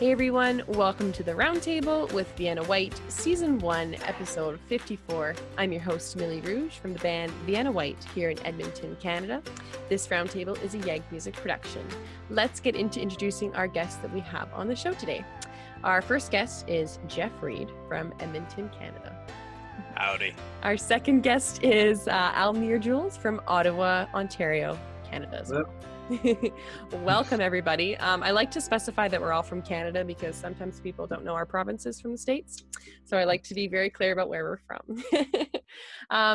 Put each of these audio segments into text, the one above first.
Hey everyone, welcome to the Roundtable with Vienna Whyte, Season 1, Episode 54. I'm your host, Millie Rouge, from the band Vienna Whyte here in Edmonton, Canada. This Roundtable is a YEG Music production. Let's get into introducing our guests that we have on the show today. Our first guest is Geoff Reid from Edmonton, Canada. Howdy. Our second guest is Almyr Jules from Ottawa, Ontario, Canada as well. Welcome everybody. I like to specify that we're all from Canada because sometimes people don't know our provinces from the States. So I like to be very clear about where we're from.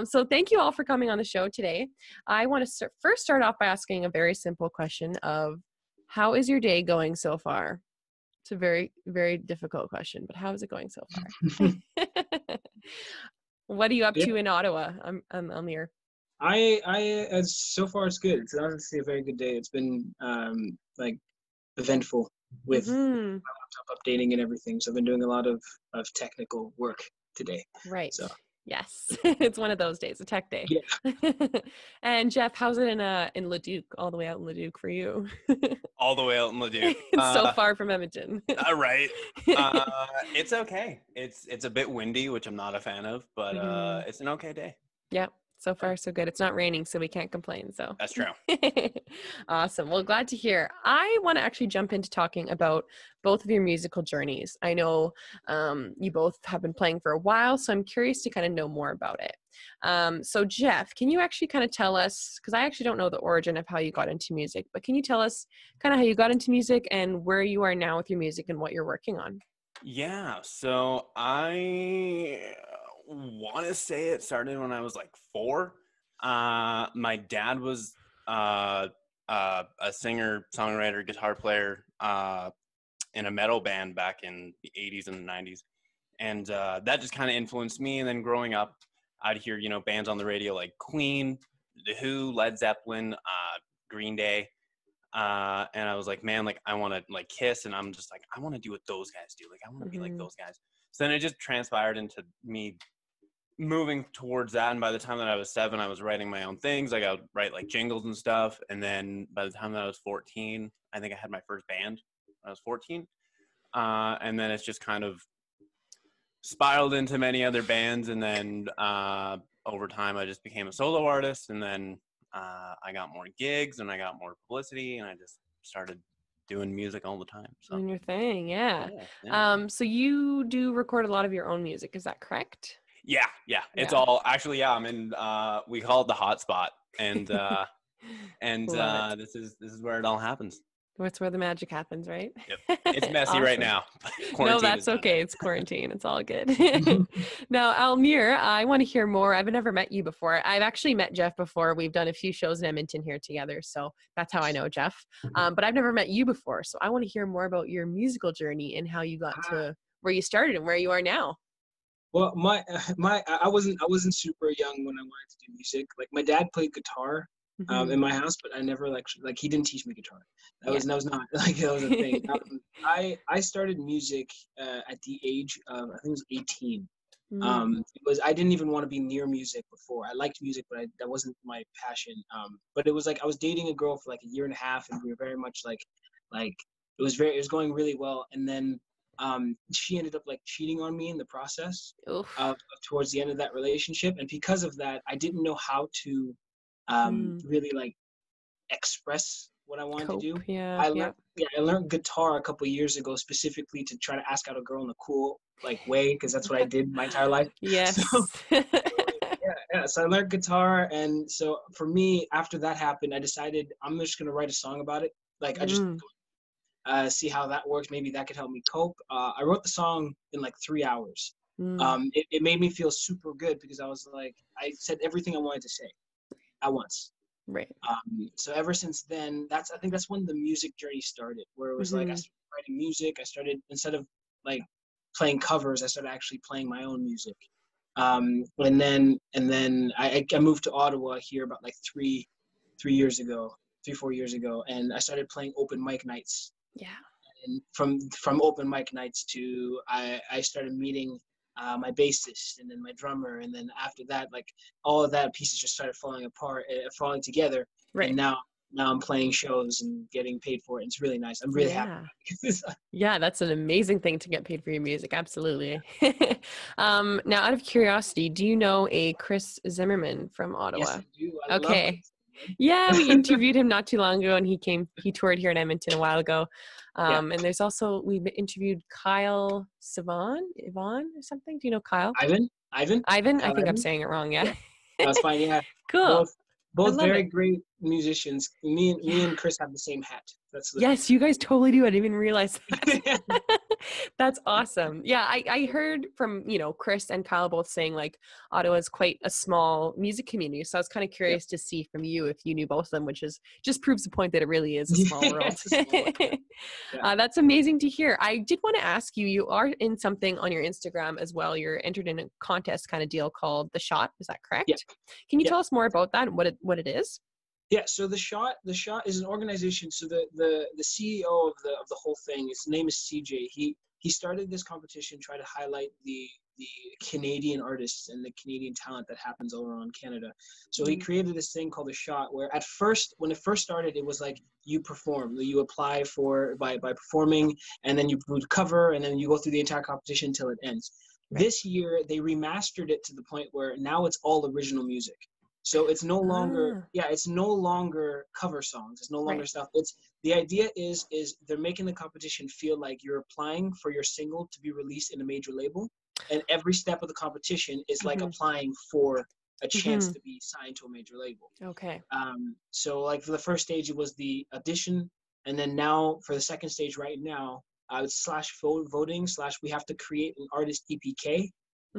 So thank you all for coming on the show today. I want to first start off by asking a very simple question of how is your day going so far? It's a very, very difficult question, but how is it going so far? What are you up to in Ottawa, Almyr? So far it's good. It's honestly a very good day. It's been eventful with my laptop updating and everything. So I've been doing a lot of technical work today. Right. So yes, it's one of those days, a tech day. Yeah. And Geoff, how's it in Leduc, all the way out in Leduc for you? All the way out in Leduc. It's so far from Edmonton. Right. It's okay. It's a bit windy, which I'm not a fan of, but it's an okay day. Yep. So far, so good. It's not raining, so we can't complain. So that's true. Awesome. Well, glad to hear. I want to actually jump into talking about both of your musical journeys. I know you both have been playing for a while, so I'm curious to kind of know more about it. So Geoff, can you actually kind of tell us, because I actually don't know the origin of how you got into music, but can you tell us kind of how you got into music and where you are now with your music and what you're working on? Yeah. So I want to say it started when I was like 4. My dad was a singer, songwriter, guitar player in a metal band back in the 80s and the 90s. And that just kind of influenced me. And then growing up, I'd hear, bands on the radio like Queen, The Who, Led Zeppelin, Green Day. And I was like, man, I want to Kiss. And I'm just like, I want to do what those guys do. I want to be like those guys. So then it just transpired into me moving towards that. And by the time that I was 7, I was writing my own things. I got to write jingles and stuff. And then by the time that I was 14, I think I had my first band when I was 14. And then it's just kind of spiraled into many other bands. And then over time, I just became a solo artist. And then I got more gigs and I got more publicity. And I just started doing music all the time. So doing your thing, yeah. Yeah. So you do record a lot of your own music, is that correct? Yeah. It's all actually, I'm in, we call it the hotspot, and this is where it all happens. That's where the magic happens, right? Yep. It's messy Awesome. right now. No, that's okay. It's quarantine. It's all good. Now, Almyr, I want to hear more. I've never met you before. I've actually met Geoff before. We've done a few shows in Edmonton here together. So that's how I know Geoff. But I've never met you before. So I want to hear more about your musical journey and how you got to where you started and where you are now. Well, I wasn't super young when I wanted to do music. My dad played guitar in my house, but I never he didn't teach me guitar. That was not that was a thing. I started music at the age of, I think it was 18. I didn't even want to be near music before. I liked music, but that wasn't my passion. But it was I was dating a girl for a year and a half, and we were very much it was going really well, and then she ended up cheating on me in the process towards the end of that relationship. And because of that, I didn't know how to really express what I wanted to do. I learned guitar a couple of years ago specifically to try to ask out a girl in a cool way, because that's what I did my entire life. Yes. So I learned guitar, and so for me, after that happened, I decided I'm just gonna write a song about it. I just see how that works. Maybe that could help me cope. I wrote the song in 3 hours. It made me feel super good because I was I said everything I wanted to say at once. Right. So ever since then, I think that's when the music journey started, where it was I started writing music. I started, instead of playing covers, I started actually playing my own music. And then I moved to Ottawa here about 4 years ago, and I started playing open mic nights. Yeah. And from open mic nights to I started meeting my bassist and then my drummer, and then after that all of that pieces just started falling together. Right. And now now I'm playing shows and getting paid for it. It's really nice. I'm really happy. Yeah, that's an amazing thing to get paid for your music. Absolutely. Now, out of curiosity, do you know a Chris Zimmerman from Ottawa? Yes, I do. I Okay. love Chris. Yeah, we interviewed him not too long ago, and he toured here in Edmonton a while ago. And there's also, we interviewed Kyle Yvonne or something. Do you know Kyle? Ivan? I think I'm saying it wrong. Yeah. That's fine. Yeah. Cool. Both very great musicians. Me and Chris have the same hat. Yes, you guys totally do. I didn't even realize that. That's awesome. Yeah, I heard from, Chris and Kyle both saying like Ottawa is quite a small music community. So I was kind of curious to see from you if you knew both of them, which just proves the point that it really is a small world. That's amazing to hear. I did want to ask you, you are in something on your Instagram as well. You're entered in a contest kind of deal called The Shot. Is that correct? Yeah. Can you tell us more about that and what it is? Yeah, so the shot is an organization. So the CEO of the whole thing, his name is CJ. He started this competition trying to highlight the Canadian artists and the Canadian talent that happens all around Canada. So he created this thing called the Shot, where at first, when it first started, it was like you perform, you apply by performing, and then you would cover, and then you go through the entire competition until it ends. Right. This year they remastered it to the point where now it's all original music. So it's no longer, it's no longer cover songs. It's no longer stuff. The idea is they're making the competition feel like you're applying for your single to be released in a major label, and every step of the competition is like applying for a chance to be signed to a major label. Okay. So like for the first stage, it was the audition, and then now for the second stage right now, it's /voting/ we have to create an artist EPK.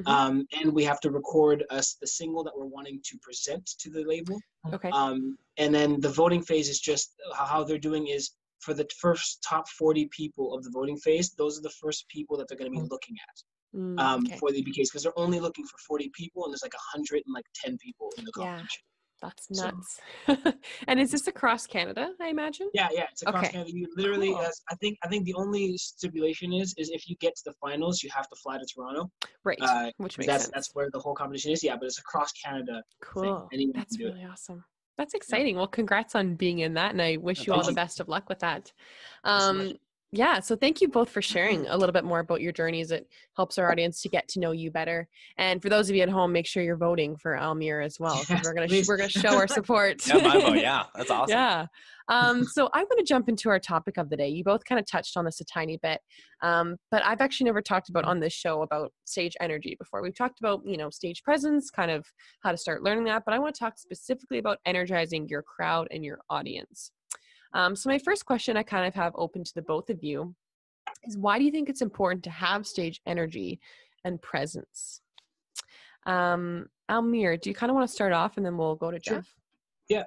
And we have to record the single that we're wanting to present to the label. Okay. And then the voting phase is just how they're doing is for the first top 40 people of the voting phase, those are the first people that they're going to be looking at for the EPKs, because they're only looking for 40 people, and there's like 110 people in the competition. That's nuts. And is this across Canada, I imagine? Yeah, it's across Canada. You literally, I think the only stipulation is if you get to the finals, you have to fly to Toronto. Right, which makes sense. That's where the whole competition is. Yeah, but it's across Canada. Cool. That's really awesome. That's exciting. Well, congrats on being in that, and I wish you all the best of luck with that. Yeah, so thank you both for sharing a little bit more about your journeys. It helps our audience to get to know you better. And for those of you at home, make sure you're voting for Almyr as well, because we're gonna show our support. Yeah, my vote. Yeah, that's awesome. Yeah. So I want to jump into our topic of the day. You both kind of touched on this a tiny bit, but I've actually never talked about on this show about stage energy before. We've talked about stage presence, kind of how to start learning that, but I want to talk specifically about energizing your crowd and your audience. So my first question I kind of have open to the both of you is, why do you think it's important to have stage energy and presence? Almyr, do you kind of want to start off and then we'll go to Geoff? Yeah,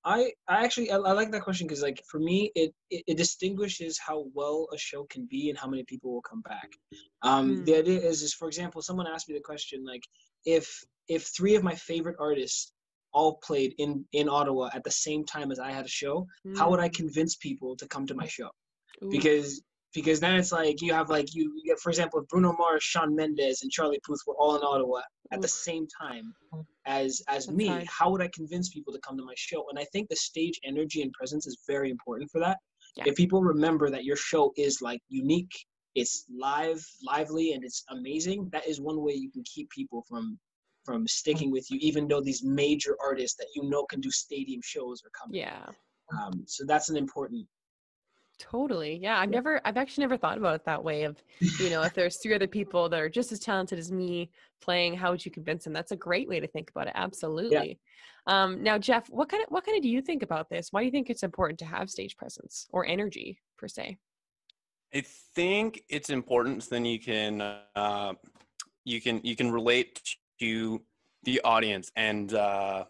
I actually like that question, because like for me it distinguishes how well a show can be and how many people will come back. The idea is for example, someone asked me the question like, if 3 of my favorite artists all played in Ottawa at the same time as I had a show, how would I convince people to come to my show? Because then it's like you get, for example, if Bruno Mars, Shawn Mendes, and Charlie Puth were all in Ottawa at the same time as me, how would I convince people to come to my show? And I think the stage energy and presence is very important for that. Yeah. If people remember that your show is like unique, it's lively, and it's amazing, that is one way you can keep people from sticking with you, even though these major artists that can do stadium shows are coming. Yeah. So that's an important. Totally. Yeah. I've actually never thought about it that way of, if there's 3 other people that are just as talented as me playing, how would you convince them? That's a great way to think about it. Absolutely. Yeah. Now, Geoff, what kind of do you think about this? Why do you think it's important to have stage presence or energy per se? I think it's important, so then you can relate to the audience, and Jerry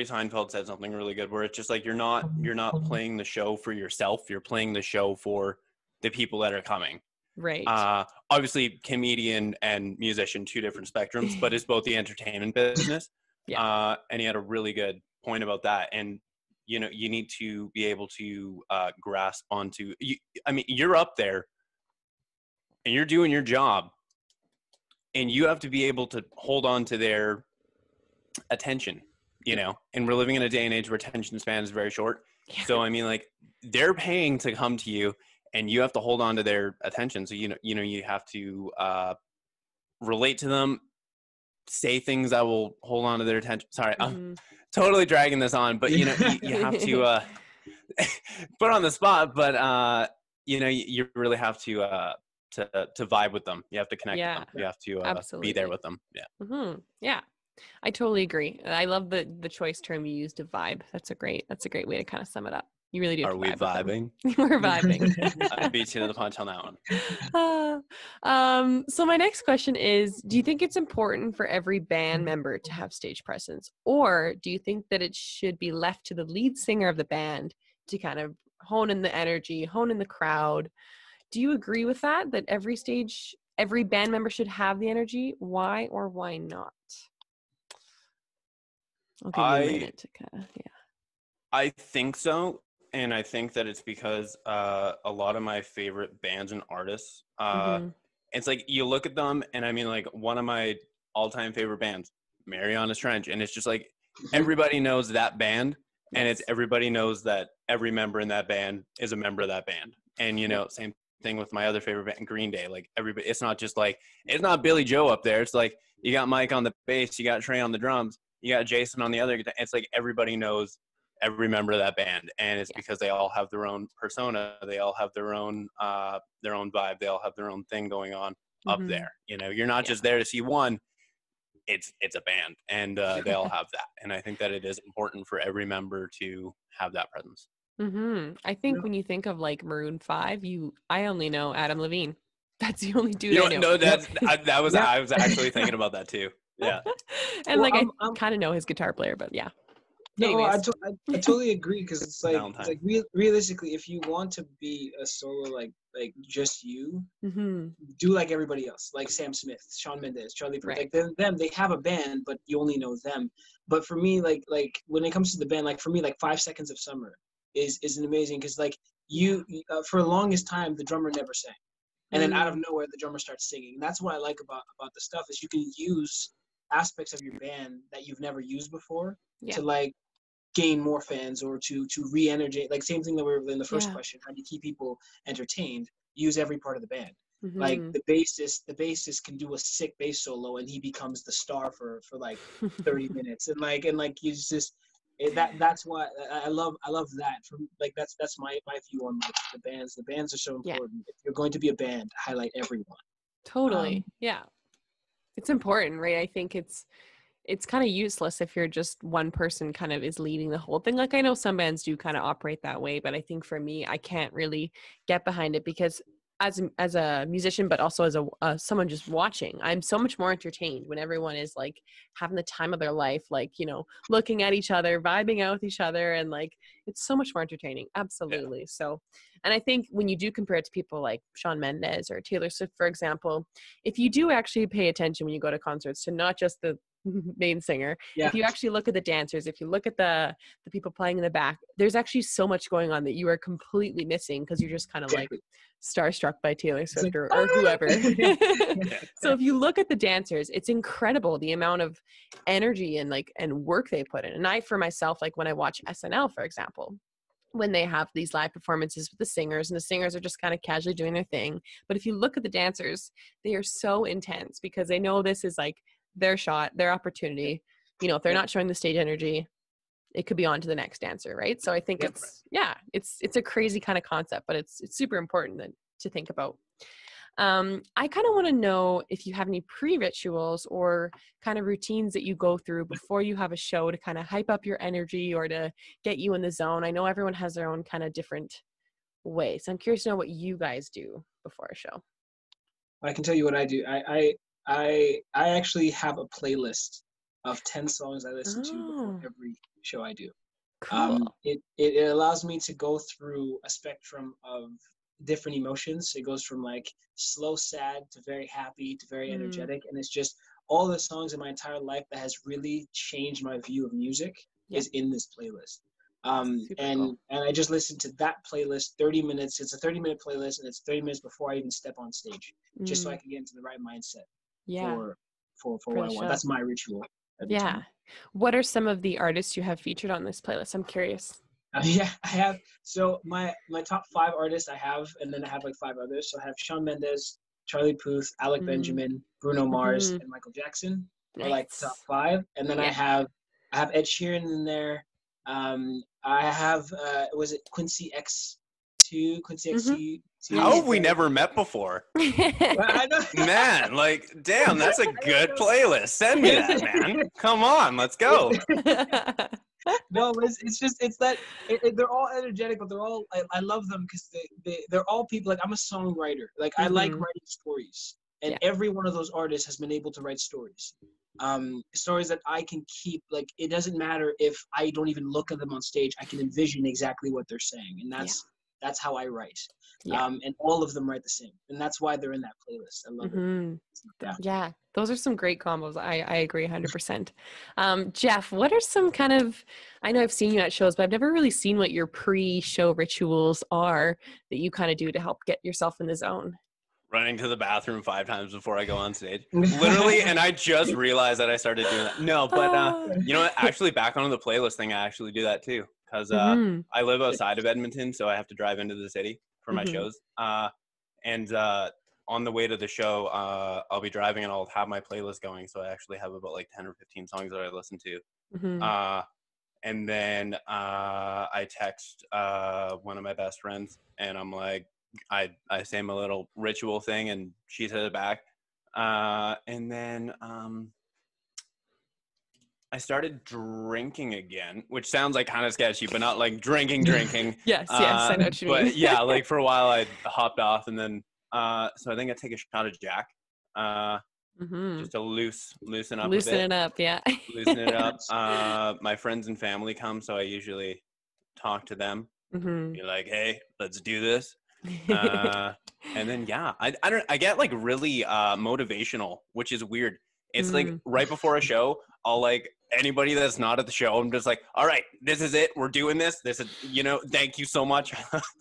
Seinfeld said something really good, where it's just like you're not playing the show for yourself, you're playing the show for the people that are coming. Right. Obviously comedian and musician, 2 different spectrums, but it's both the entertainment business. Yeah. And he had a really good point about that, and you need to be able to grasp onto you're up there and you're doing your job, and you have to be able to hold on to their attention, you know, and we're living in a day and age where attention span is very short. Yeah. So, I mean, like, they're paying to come to you, and you have to hold on to their attention. So, you have to relate to them, say things that will hold on to their attention. Sorry, I'm totally dragging this on, but, you have to put on the spot, but, you really have to vibe with them. You have to connect with them. You have to be there with them. Yeah. Yeah. I totally agree. I love the choice term you used, to vibe. That's a great way to kind of sum it up. You really do. Are we vibing? We're vibing. I beat you to the punch on that one. So my next question is, do you think it's important for every band member to have stage presence, or do you think that it should be left to the lead singer of the band to kind of hone in the energy, hone in the crowd? Do you agree with that every band member should have the energy? Why or why not? I'll give you a minute to kind of, I think so. And I think that it's because a lot of my favorite bands and artists, it's like you look at them, and I mean, like, one of my all-time favorite bands, Mariana's Trench, and it's just like everybody knows that band, and it's everybody knows that every member in that band is a member of that band. And, same thing with my other favorite band, Green Day. Like, everybody, it's not just like, it's not Billy Joe up there. It's like you got Mike on the bass, you got Trey on the drums, you got Jason on the other guitar. It's like everybody knows every member of that band, and it's because they all have their own persona, they all have their own vibe, they all have their own thing going on up there. You're not just there to see one. It's a band, and they all have that. And I think that it is important for every member to have that presence. I think when you think of like Maroon 5, I only know Adam Levine. That's the only dude I know. I was actually thinking about that too. Yeah. And I kind of know his guitar player, but yeah. No, I totally agree, because it's like realistically, if you want to be a solo like just you, do like everybody else, like Sam Smith, Shawn Mendes, Charlie Puth, like them, they have a band, but you only know them. But for me, like when it comes to the band, like for me, like 5 Seconds of Summer is an amazing, because like you for the longest time the drummer never sang, and then out of nowhere the drummer starts singing. And that's what I like about the stuff, is you can use aspects of your band that you've never used before to like gain more fans, or to re-energize. Like, same thing that we were in the first question, how do you keep people entertained? Use every part of the band. Like the bassist can do a sick bass solo, and he becomes the star for like 30 minutes, and you just that's why I love that. From like that's my view on like the bands. The bands are so important. If you're going to be a band, highlight everyone. Totally. It's important, right? I think it's kind of useless if you're just one person kind of is leading the whole thing. Like, I know some bands do kind of operate that way, but I think for me, I can't really get behind it, because as a musician, but also as someone just watching, I'm so much more entertained when everyone is like having the time of their life, like, looking at each other, vibing out with each other. And like, it's so much more entertaining. Absolutely. Yeah. So, and I think when you do compare it to people like Shawn Mendes or Taylor Swift, for example, if you do actually pay attention when you go to concerts to not just the main singer, if you actually look at the dancers, if you look at the people playing in the back, there's actually so much going on that you are completely missing, because you're just kind of like starstruck by Taylor Swift or whoever. So if you look at the dancers, it's incredible the amount of energy and work they put in. And I, for myself, like when I watch SNL, for example, when they have these live performances with the singers, and the singers are just kind of casually doing their thing, but if you look at the dancers, they are so intense, because they know this is like their shot, their opportunity. If they're not showing the stage energy, it could be on to the next dancer, right? So I think it's a crazy kind of concept, but it's super important to think about. I kind of want to know if you have any pre-rituals or kind of routines that you go through before you have a show to kind of hype up your energy or to get you in the zone. I know everyone has their own kind of different way, so I'm curious to know what you guys do before a show. I can tell you what I do. I actually have a playlist of 10 songs I listen to before every show I do. Cool. It allows me to go through a spectrum of different emotions. It goes from like slow, sad to very happy to very energetic. And it's just all the songs in my entire life that has really changed my view of music is in this playlist. And I just listened to that playlist 30 minutes. It's a 30-minute playlist, and it's 30 minutes before I even step on stage, just so I can get into the right mindset for what I want. That's my ritual. every Yeah. time. What are some of the artists you have featured on this playlist? I'm curious. Yeah, I have. So my top 5 artists I have, and then I have like 5 others. So I have Shawn Mendes, Charlie Puth, Alec Mm. Benjamin, Bruno Mars, Mhm. and Michael Jackson are like the top Nice. 5. And then Yeah. I have Ed Sheeran in there. I have was it Quincy X2, Quincy Mhm. X2. How have we never met before? I know. Man, like, damn, that's a good playlist. Send me that, man. Come on, let's go. No, it's that they're all energetic, but they're all I love them because they're all people. Like, I'm a songwriter. Like, I like Mhm. writing stories, and Yeah. every one of those artists has been able to write stories, stories that I can keep. Like, it doesn't matter if I don't even look at them on stage. I can envision exactly what they're saying, and that's how I write. Yeah. And all of them write the same, and that's why they're in that playlist. I love Mhm. it. Yeah, those are some great combos. I agree 100%. Geoff, what are some kind of, I know I've seen you at shows, but I've never really seen what your pre-show rituals are that you kind of do to help get yourself in the zone. Running to the bathroom 5 times before I go on stage. Literally, and I just realized that I started doing that. No, but you know what? Actually, back on the playlist thing, I actually do that too. Because Mhm. I live outside of Edmonton, so I have to drive into the city for my Mhm. shows. And on the way to the show, I'll be driving and I'll have my playlist going. So I actually have about like 10 or 15 songs that I listen to. Mhm. And then I text one of my best friends, and I'm like, I say my little ritual thing, and she says it back. And then I started drinking again, which sounds like kind of sketchy, but not like drinking. Yes, I know what you mean. But yeah, like for a while I hopped off, and then so I think I take a shot of Jack Mhm. just to loosen up a Loosen bit. it up, yeah. Loosen it up. My friends and family come, so I usually talk to them. Mhm. Be like, hey, let's do this. And then yeah, I get like really motivational, which is weird. It's like Mm. right before a show, I'll like anybody that's not at the show, I'm just like, all right, this is it. We're doing this. This is, thank you so much.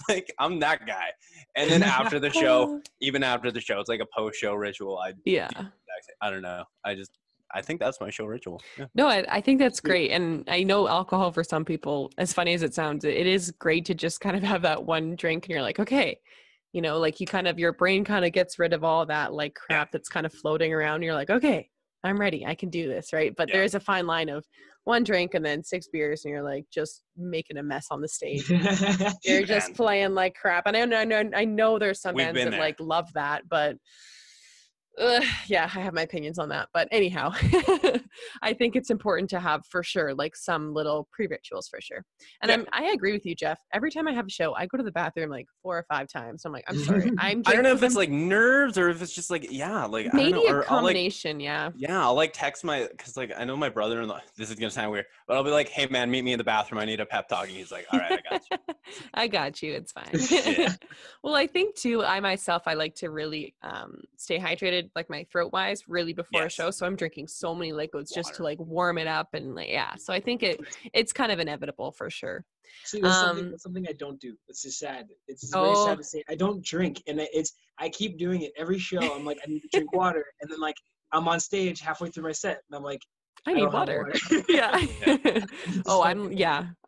Like, I'm that guy. And then after the show, even after the show, it's like a post-show ritual. Yeah. I don't know. I think that's my show ritual. Yeah. No, I think that's great. And I know alcohol for some people, as funny as it sounds, it is great to just kind of have that one drink and you're like, okay, like your brain kind of gets rid of all that like crap that's kind of floating around. You're like, okay, I'm ready. I can do this. Right. But there is a fine line of one drink and then 6 beers and you're like just making a mess on the stage. You're just playing like crap. And I know there's some bands that like love that, but yeah, I have my opinions on that. But anyhow, I think it's important to have for sure, like some little pre-rituals for sure. And I agree with you, Geoff. Every time I have a show, I go to the bathroom like 4 or 5 times. I'm like, I'm sorry. I don't know if it's like nerves or if it's just like, like, maybe I don't know. a combination, I'll like text because like I know my brother-in-law, this is going to sound weird, but I'll be like, hey man, meet me in the bathroom. I need a pep talk. And he's like, all right, I got you. I got you. It's fine. Well, I think too, I like to really stay hydrated, like my throat wise, really before a show. So I'm drinking so many liquids just to like warm it up and like, so I think it's kind of inevitable for sure. See, that's something I don't do. It's just sad. It's very sad to say. I don't drink, and I keep doing it every show. I'm like, I need to drink water, and then like I'm on stage halfway through my set, and I'm like, I need water. Yeah.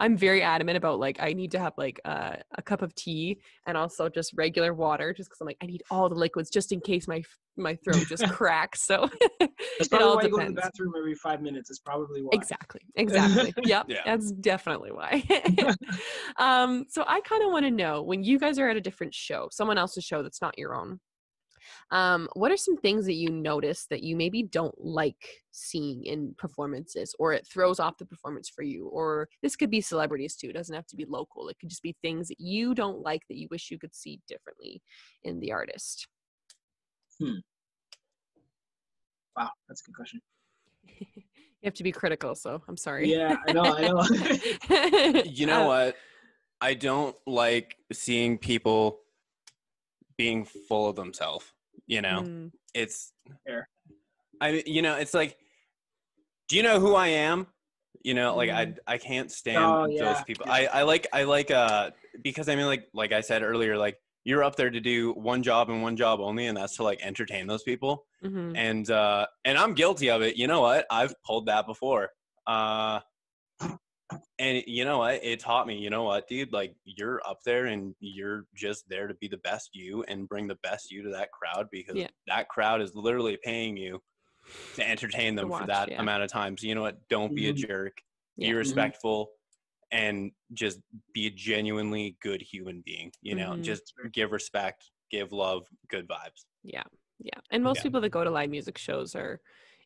I'm very adamant about like I need to have like a cup of tea and also just regular water, just because I'm like I need all the liquids just in case my throat just cracks. So that's probably why you go to the bathroom every 5 minutes. It's probably why. Exactly. Yep. Yeah. That's definitely why. So I kind of want to know, when you guys are at a different show, someone else's show that's not your own, what are some things that you notice that you maybe don't like seeing in performances, or it throws off the performance for you? Or this could be celebrities too. It doesn't have to be local. It could just be things that you don't like that you wish you could see differently in the artist. Wow, that's a good question. You have to be critical, so I'm sorry. Yeah, I know. You know what? I don't like seeing people being full of themselves. It's fair. It's like, do you know who I am? Like I can't stand those people. I like because I mean, like I said earlier, like you're up there to do one job and one job only, and that's to like entertain those people. Mm-hmm. And I'm guilty of it. You know what? I've pulled that before. And you know what? It taught me, you know what, dude, like you're up there and you're just there to be the best you and bring the best you to that crowd, because that crowd is literally paying you to entertain them for that amount of time. So you know what? Don't be a jerk. Be respectful and just be a genuinely good human being. You know, just give respect, give love, good vibes. Yeah. Yeah. And most people that go to live music shows are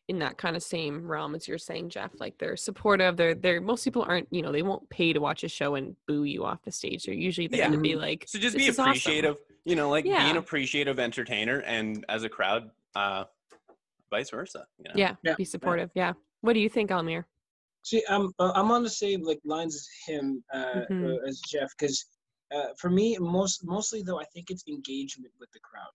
in that kind of same realm as you're saying, Geoff. Like they're supportive. They're most people aren't, you know, they won't pay to watch a show and boo you off the stage. They're usually there to be like, so just be appreciative, awesome. You know, like be an appreciative entertainer, and as a crowd, vice versa. You know? Yeah. Be supportive. Yeah. What do you think, Almyr? See, I'm on the same like lines as him, as Geoff, because for me, mostly though, I think it's engagement with the crowd.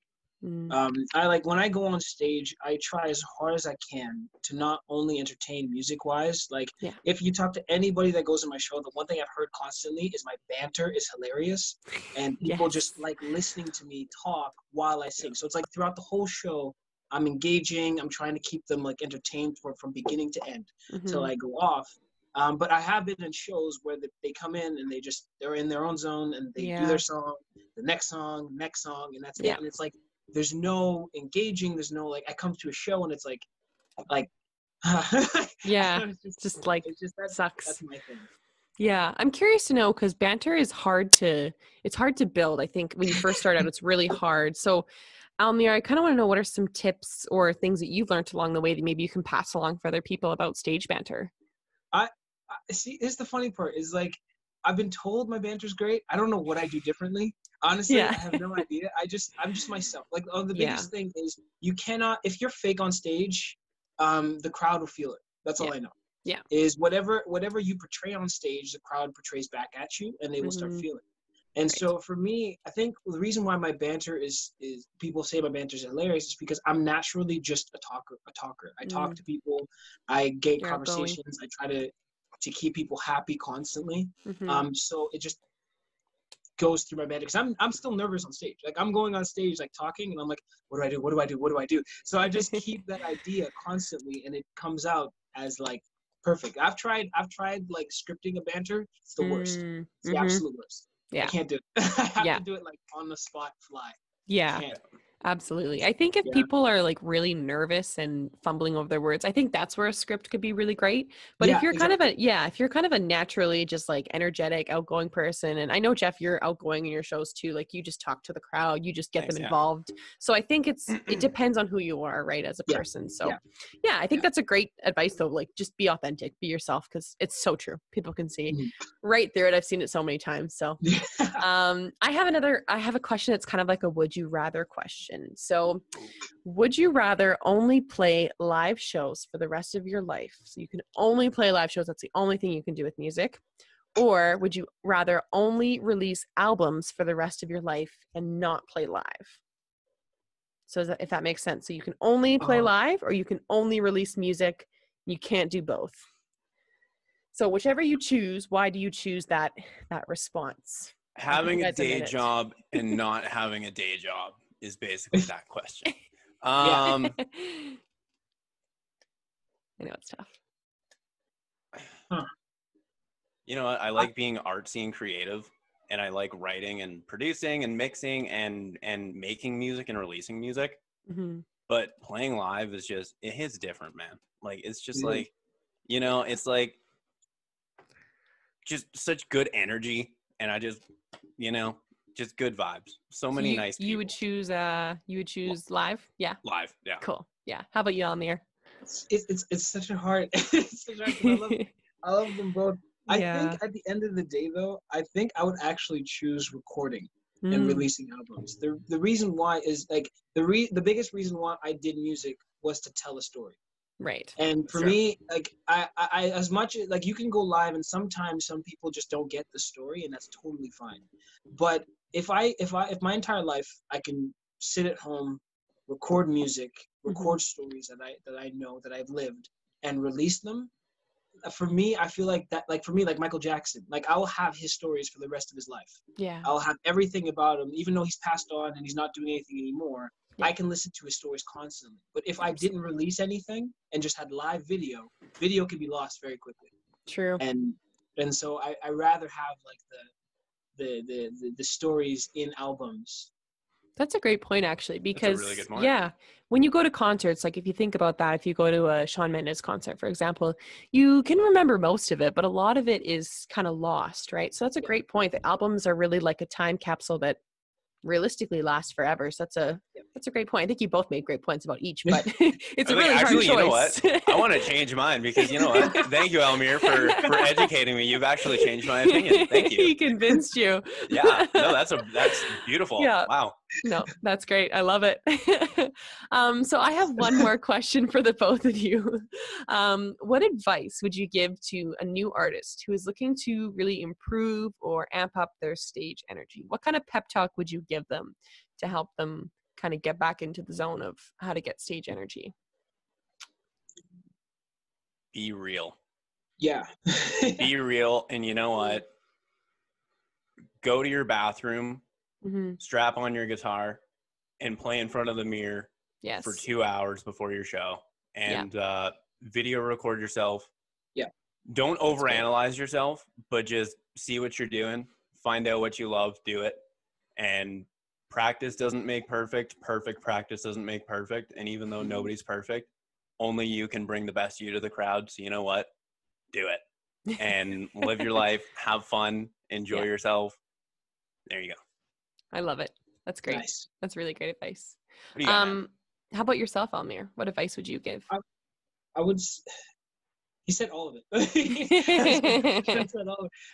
I like when I go on stage, I try as hard as I can to not only entertain music wise. Like if you talk to anybody that goes on my show, the one thing I've heard constantly is my banter is hilarious, and people just like listening to me talk while I sing. So it's like throughout the whole show, I'm engaging. I'm trying to keep them like entertained from beginning to end till I go off. But I have been in shows where they come in and they're in their own zone and they do their song, the next song, and that's it. And it's like, there's no engaging. There's no like, I come to a show and it's like, just like, that sucks. That's my thing. Yeah. I'm curious to know, because banter is hard to build. I think when you first start out, it's really hard. So Almyr, I kind of want to know, what are some tips or things that you've learned along the way that maybe you can pass along for other people about stage banter? I see, here's the funny part is like, I've been told my banter's great. I don't know what I do differently. Honestly, I have no idea. I'm just myself. Like, the biggest thing is you cannot, if you're fake on stage, the crowd will feel it. That's all I know. Yeah. Is whatever you portray on stage, the crowd portrays back at you, and they will start feeling it. And so for me, I think the reason why my banter is people say my banter is hilarious is because I'm naturally just a talker. I talk to people. I get conversations. I try to keep people happy constantly. So it just goes through my banter, because I'm still nervous on stage. Like I'm going on stage like talking and I'm like, what do I do? So I just keep that idea constantly, and it comes out as like perfect. I've tried like scripting a banter. It's the worst. It's the absolute worst. I can't do it. I have to do it like on the spot, fly. Absolutely. I think if people are like really nervous and fumbling over their words, I think that's where a script could be really great. But if you're kind of a naturally just like energetic, outgoing person, and I know, Geoff, you're outgoing in your shows too, like you just talk to the crowd, you just get them involved. So I think it depends on who you are, right, as a person. So I think that's a great advice though. Like just be authentic, be yourself, because it's so true. People can see right through it. I've seen it so many times. So I have a question that's kind of like a would you rather question. So would you rather only play live shows for the rest of your life? So you can only play live shows. That's the only thing you can do with music. Or would you rather only release albums for the rest of your life and not play live? So if that makes sense. So you can only play live, or you can only release music. You can't do both. So whichever you choose, why do you choose that response? Having a day job and not having a day job is basically that question. I know it's tough. You know what? I like being artsy and creative, and I like writing and producing and mixing and making music and releasing music. But playing live is just, it hits different, man. Like it's just like, you know, it's like just such good energy, and I just, you know, just good vibes. So many nice people. You would choose live? Yeah. Live, yeah. Cool. Yeah. How about you, Almyr? It's such a hard, I love them both. I think at the end of the day though, I think I would actually choose recording and releasing albums. The reason why is like the biggest reason why I did music was to tell a story. Right. And for me, like I as much as like you can go live and sometimes some people just don't get the story, and that's totally fine. But if my entire life I can sit at home, record music, record stories that I know that I've lived, and release them, for me, I feel like that, like for me, like Michael Jackson, like I will have his stories for the rest of his life. Yeah. I'll have everything about him, even though he's passed on and he's not doing anything anymore. Yeah. I can listen to his stories constantly. But if I didn't release anything and just had live video can be lost very quickly. True. And so I rather have like the stories in albums. That's a great point, actually, because That's a really good point. Yeah, when you go to concerts, like if you think about that, if you go to a Shawn Mendes concert, for example, you can remember most of it, but a lot of it is kind of lost, right? So that's a great point. The albums are really like a time capsule that realistically lasts forever. So that's a great point. I think you both made great points about each, but it's a really hard choice. You know what? I want to change mine because you know what? Thank you, Almyr, for educating me. You've actually changed my opinion. Thank you. He convinced you. Yeah. No, that's beautiful. Yeah. Wow. No, that's great. I love it. So I have one more question for the both of you. What advice would you give to a new artist who is looking to really improve or amp up their stage energy? What kind of pep talk would you give them to help them kind of get back into the zone of how to get stage energy? Be real. Yeah. Be real. And you know what? Go to your bathroom, strap on your guitar, and play in front of the mirror for 2 hours before your show. And video record yourself. Yeah. Don't overanalyze yourself, but just see what you're doing. Find out what you love, do it. And practice doesn't make perfect. Perfect practice doesn't make perfect. And even though nobody's perfect, only you can bring the best you to the crowd. So you know what? Do it. And live your life. Have fun. Enjoy yourself. There you go. I love it. That's great. Nice. That's really great advice. What do you got, how about yourself, Almyr? What advice would you give? I would. He said all of it.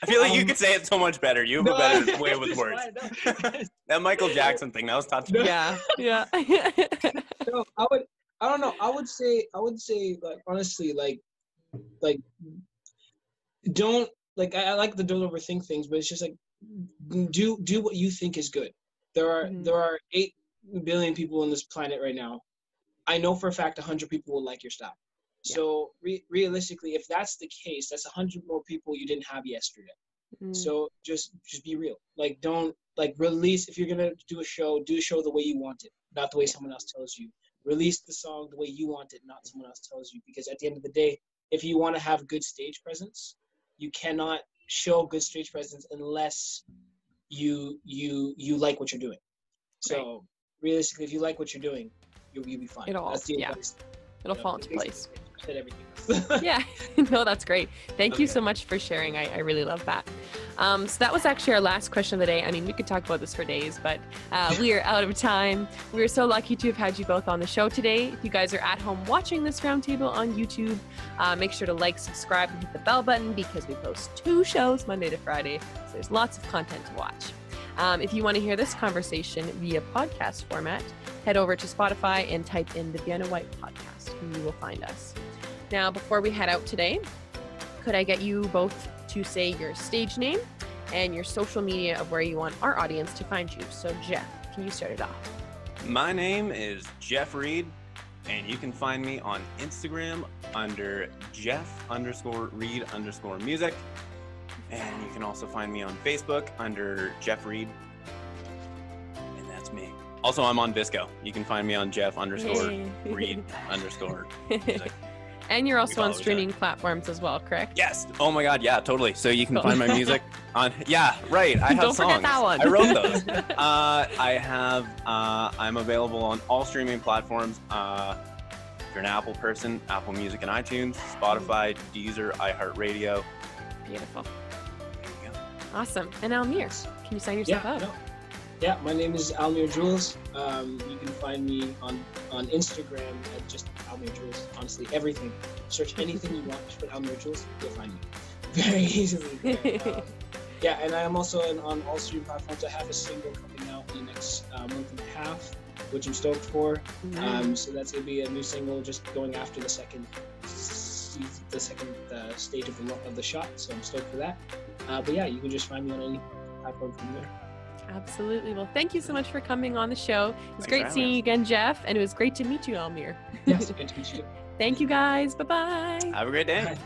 I feel like you could say it so much better. You have a better way with words. That Michael Jackson thing, that was tough to me. Yeah. No, I don't know. I would say, like, honestly, like, don't, like, I like the don't overthink things, but it's just like, do what you think is good. There are 8 billion people on this planet right now. I know for a fact 100 people will like your style. So realistically, if that's the case, that's 100 more people you didn't have yesterday. So just be real. Like, don't, like, release. If you're gonna do a show the way you want it, not the way someone else tells you. Release the song the way you want it, not someone else tells you. Because at the end of the day, if you want to have good stage presence, you cannot show good stage presence unless you like what you're doing. So realistically, if you like what you're doing, you'll be fine. It'll fall into place. Said everything. Yeah, no, that's great. Thank you so much for sharing. I really love that. So that was actually our last question of the day. I mean, we could talk about this for days, but we are out of time. We are so lucky to have had you both on the show today. If you guys are at home watching this roundtable on YouTube, make sure to like, subscribe, and hit the bell button because we post 2 shows Monday to Friday. So there's lots of content to watch. If you want to hear this conversation via podcast format, head over to Spotify and type in the Vienna Whyte podcast, and you will find us. Now, before we head out today, could I get you both to say your stage name and your social media of where you want our audience to find you? So, Geoff, can you start it off? My name is Geoff Reid, and you can find me on Instagram under Geoff_Reid_music. And you can also find me on Facebook under Geoff Reid. And that's me. Also, I'm on Visco. You can find me on Geoff_Reid_music. And you're also on streaming platforms as well, correct? Yes. Oh my God. Yeah, totally. So you can find my music on, I have Don't songs. Forget that one. I wrote those. I'm available on all streaming platforms. If you're an Apple person, Apple Music and iTunes, Spotify, Deezer, iHeartRadio. Beautiful. There you go. Awesome. And Almyr, can you sign yourself up? Yeah, my name is Almyr Jules. You can find me on Instagram at just Almyr Jules. Honestly, everything. Search anything you want, just put Almyr Jules, you'll find me very easily. And I am also on all streaming platforms. I have a single coming out in the next month and a half, which I'm stoked for. So that's gonna be a new single, just going after the second stage of the shot. So I'm stoked for that. But yeah, you can just find me on any platform from there. Absolutely. Well, thank you so much for coming on the show. It was great seeing you again, Geoff, and it was great to meet you, Almyr. Yes, good to meet you. Thank you, guys. Bye-bye. Have a great day. Bye.